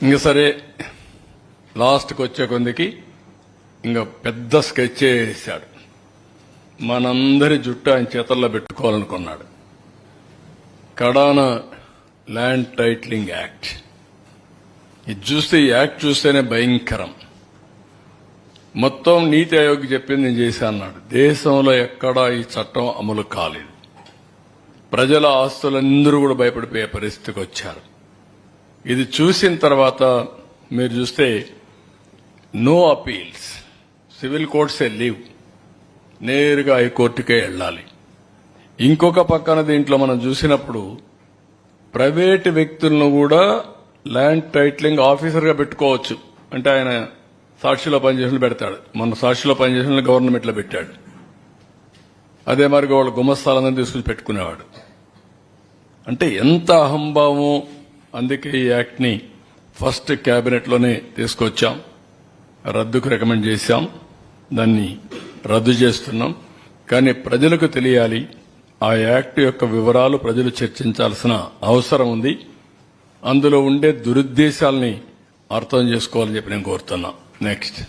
ఇంక సరే లాస్ట్కి వచ్చే కొందికి ఇంకా పెద్ద స్కెచ్ వేసాడు. మనందరి జుట్టు ఆయన చేతల్లో పెట్టుకోవాలనుకున్నాడు. కడాన ల్యాండ్ టైటిలింగ్ యాక్ట్. ఇది చూస్తే ఈ యాక్ట్ చూస్తేనే భయంకరం. మొత్తం నీతి ఆయోగ్ చెప్పింది నేను చేశా అన్నాడు. దేశంలో ఎక్కడా ఈ చట్టం అమలు కాలేదు. ప్రజల ఆస్తులందరూ కూడా భయపడిపోయే పరిస్థితికి వచ్చారు. ఇది చూసిన తర్వాత మీరు చూస్తే నో అపీల్స్, సివిల్ కోర్ట్సే లీవ్, నేరుగా హైకోర్టుకే వెళ్ళాలి. ఇంకొక పక్కన దీంట్లో మనం చూసినప్పుడు ప్రైవేటు వ్యక్తులను కూడా ల్యాండ్ టైటిలింగ్ ఆఫీసర్గా పెట్టుకోవచ్చు. అంటే ఆయన సాక్షిలో పనిచేసిన పెడతాడు. మన సాక్షిలో పనిచేసిన గవర్నమెంట్లో పెట్టాడు. అదే మరి వాళ్ళు గుమస్తాలందరినీ తీసుకుని పెట్టుకునేవాడు. అంటే ఎంత అహంభావం. అందుకే ఈ యాక్ట్ని ఫస్ట్ క్యాబినెట్లోనే తీసుకొచ్చాం, రద్దుకు రికమెండ్ చేశాం, దాన్ని రద్దు చేస్తున్నాం. కానీ ప్రజలకు తెలియాలి, ఆ యాక్ట్ యొక్క వివరాలు ప్రజలు చర్చించాల్సిన అవసరం ఉంది. అందులో ఉండే దురుద్దేశాలని అర్థం చేసుకోవాలని చెప్పి నేను కోరుతున్నా. నెక్స్ట్